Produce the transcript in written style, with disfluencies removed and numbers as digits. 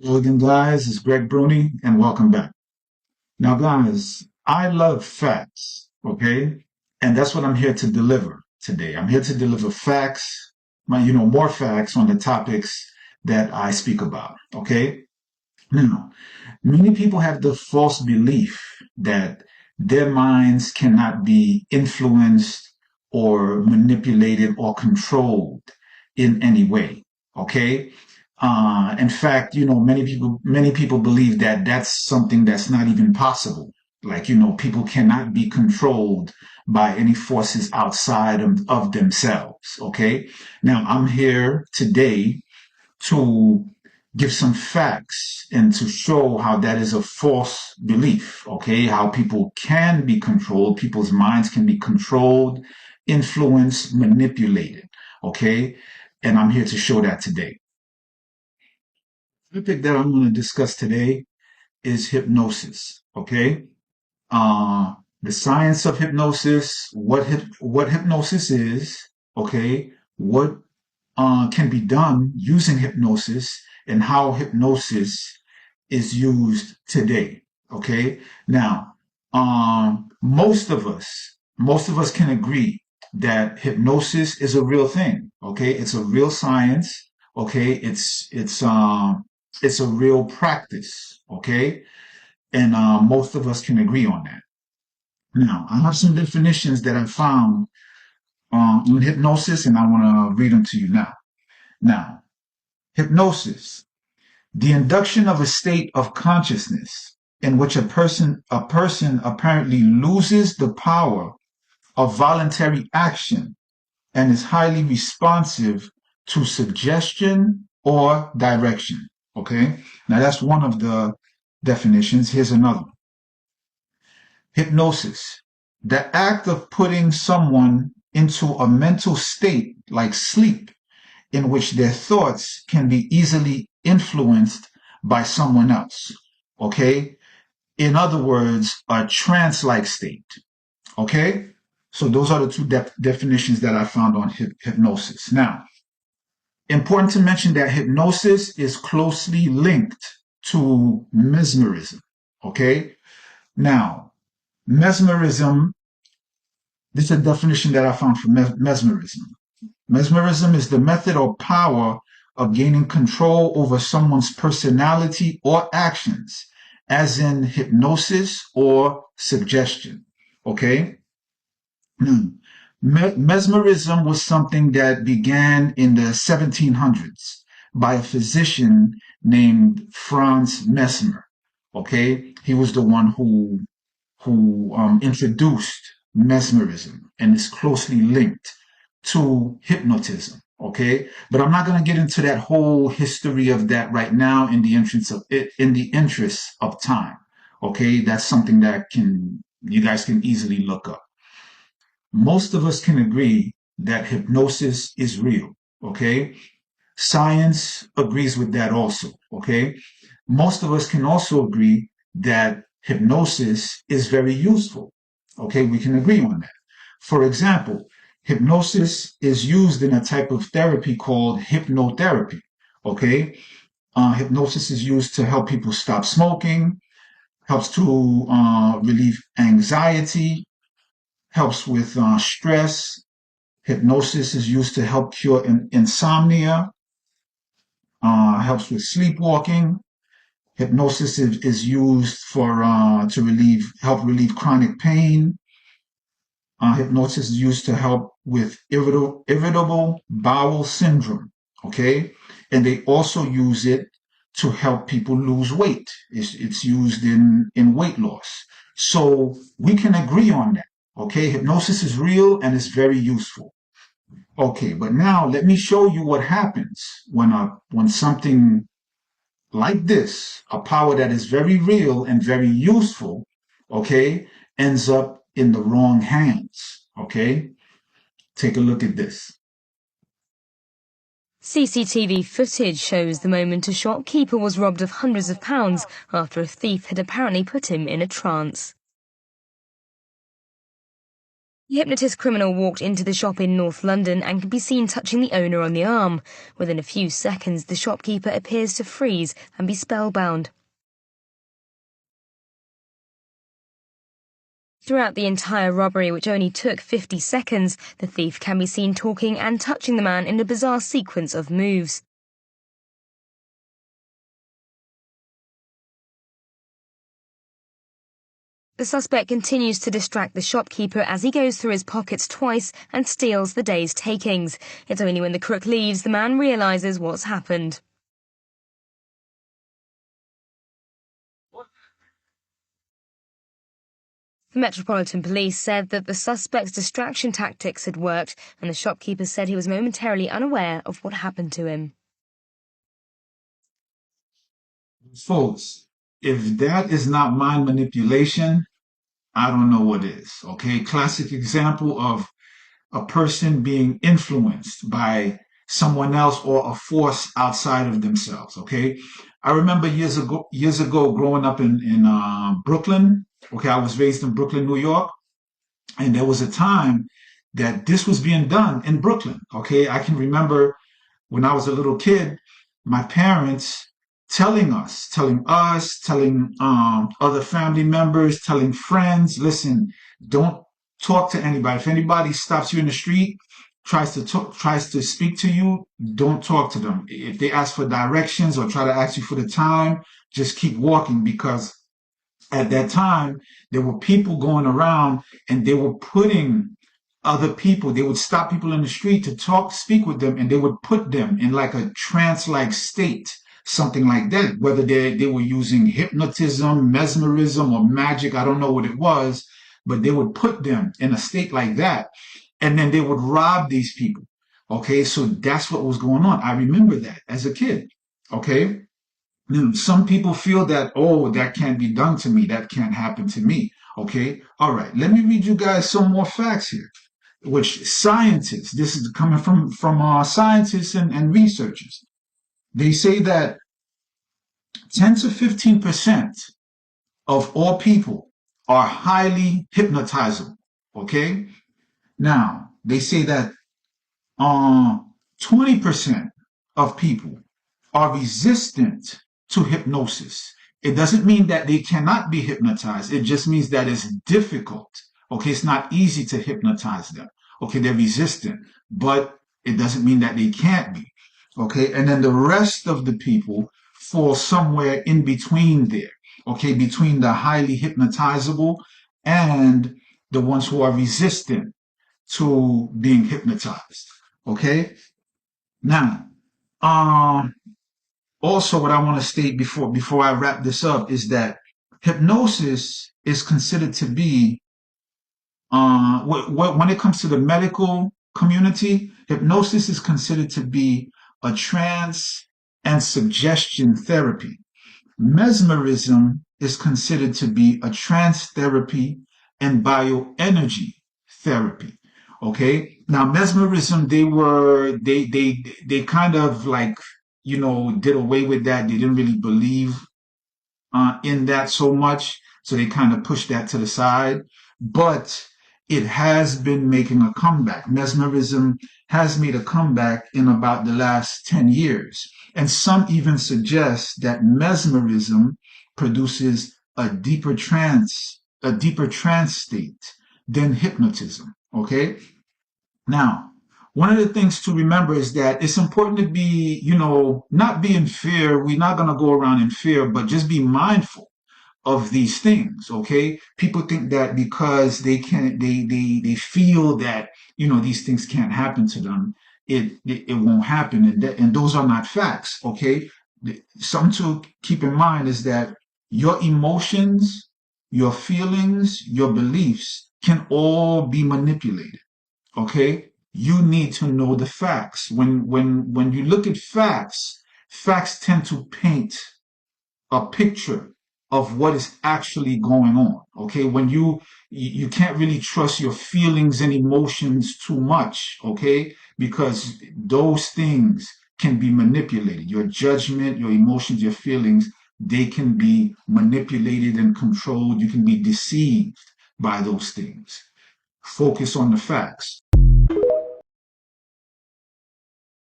Hello again, guys. It's Greg Bruni, and welcome back. Now, guys, I love facts, okay? And that's what I'm here to deliver today. I'm here to deliver facts, more facts on the topics that I speak about, okay? Now, many people have the false belief that their minds cannot be influenced or manipulated or controlled in any way. Okay. In fact, many people believe that that's something that's not even possible. Like, people cannot be controlled by any forces outside of themselves. Okay. Now, I'm here today to give some facts and to show how that is a false belief, okay? How people can be controlled, people's minds can be controlled, influenced, manipulated, okay? And I'm here to show that today. The topic that I'm going to discuss today is hypnosis, okay? The science of hypnosis, what hypnosis is, okay? What can be done using hypnosis and how hypnosis is used today. Okay. Now, most of us can agree that hypnosis is a real thing. Okay. It's a real science. Okay. It's a real practice. Okay. And most of us can agree on that. Now, I have some definitions that I found on hypnosis, and I want to read them to you now. Now, hypnosis, the induction of a state of consciousness in which a person apparently loses the power of voluntary action and is highly responsive to suggestion or direction. Okay? Now that's one of the definitions. Here's another one. Hypnosis, the act of putting someone into a mental state like sleep in which their thoughts can be easily influenced by someone else. Okay? In other words, a trance-like state. Okay? So those are the two definitions that I found on hypnosis. Now, important to mention that hypnosis is closely linked to mesmerism. Okay? Now, mesmerism, this is a definition that I found for mesmerism. Mesmerism is the method or power of gaining control over someone's personality or actions, as in hypnosis or suggestion. Okay? Mesmerism was something that began in the 1700s by a physician named Franz Mesmer. Okay? He was the one who introduced mesmerism and is closely linked to hypnotism. Okay, but I'm not going to get into that whole history of that right now in the interest of time. Okay, that's something that can you guys can easily look up. Most of us can agree that hypnosis is real. Okay, science agrees with that also. Okay, most of us can also agree that hypnosis is very useful. Okay, we can agree on that. For example, hypnosis is used in a type of therapy called hypnotherapy. Okay, hypnosis is used to help people stop smoking, helps to relieve anxiety, helps with stress. Hypnosis is used to help cure insomnia, helps with sleepwalking. Hypnosis is used for to help relieve chronic pain. Hypnosis is used to help with irritable bowel syndrome. Okay, and they also use it to help people lose weight. It's used in weight loss. So we can agree on that. Okay, hypnosis is real and it's very useful. Okay, but now let me show you what happens when something like this, a power that is very real and very useful, okay, ends up in the wrong hands. Okay, take a look at this. CCTV footage shows the moment a shopkeeper was robbed of hundreds of pounds after a thief had apparently put him in a trance. The hypnotist criminal walked into the shop in North London and can be seen touching the owner on the arm. Within a few seconds, the shopkeeper appears to freeze and be spellbound. Throughout the entire robbery, which only took 50 seconds, the thief can be seen talking and touching the man in a bizarre sequence of moves. The suspect continues to distract the shopkeeper as he goes through his pockets twice and steals the day's takings. It's only when the crook leaves the man realizes what's happened. The Metropolitan Police said that the suspect's distraction tactics had worked, and the shopkeeper said he was momentarily unaware of what happened to him. Folks, if that is not mind manipulation, I don't know what is. Okay, classic example of a person being influenced by someone else or a force outside of themselves. Okay, I remember years ago growing up in Brooklyn. Okay, I was raised in Brooklyn, New York, and there was a time that this was being done in Brooklyn. Okay, I can remember when I was a little kid, my parents telling other family members, telling friends, listen, don't talk to anybody. If anybody stops you in the street, tries to speak to you, don't talk to them. If they ask for directions or try to ask you for the time, just keep walking, because at that time there were people going around and they were putting other people, they would stop people in the street to speak with them, and they would put them in like a trance-like state, something like that, whether they were using hypnotism, mesmerism, or magic. I don't know what it was, but they would put them in a state like that, and then they would rob these people. Okay, so that's what was going on. I remember that as a kid. Okay, now, some people feel that, oh, that can't be done to me, that can't happen to me. Okay, all right, let me read you guys some more facts here, which scientists, this is coming from scientists and researchers, they say that 10 to 15% of all people are highly hypnotizable. Okay, now they say that 20% of people are resistant to hypnosis. It doesn't mean that they cannot be hypnotized. It just means that it's difficult. Okay, it's not easy to hypnotize them. Okay, they're resistant, but it doesn't mean that they can't be. Okay, and then the rest of the people fall somewhere in between there. Okay, between the highly hypnotizable and the ones who are resistant to being hypnotized. Okay, now, also what I want to state before I wrap this up is that hypnosis is considered to be, when it comes to the medical community, hypnosis is considered to be a trance and suggestion therapy. Mesmerism is considered to be a trance therapy and bioenergy therapy. Okay, now mesmerism, they kind of like, did away with that. They didn't really believe in that so much, so they kind of pushed that to the side. But it has been making a comeback. Mesmerism has made a comeback in about the last 10 years. And some even suggest that mesmerism produces a deeper trance state than hypnotism. Okay? Now, one of the things to remember is that it's important to be, not be in fear. We're not going to go around in fear, but just be mindful of these things. Okay, people think that because they feel that these things can't happen to them, it won't happen, and those are not facts. Okay, something to keep in mind is that your emotions, your feelings, your beliefs can all be manipulated. Okay, you need to know the facts. When you look at facts, facts tend to paint a picture of what is actually going on. Okay, when you can't really trust your feelings and emotions too much. Okay, because those things can be manipulated. Your judgment, your emotions, your feelings, they can be manipulated and controlled. You can be deceived by those things. Focus on the facts.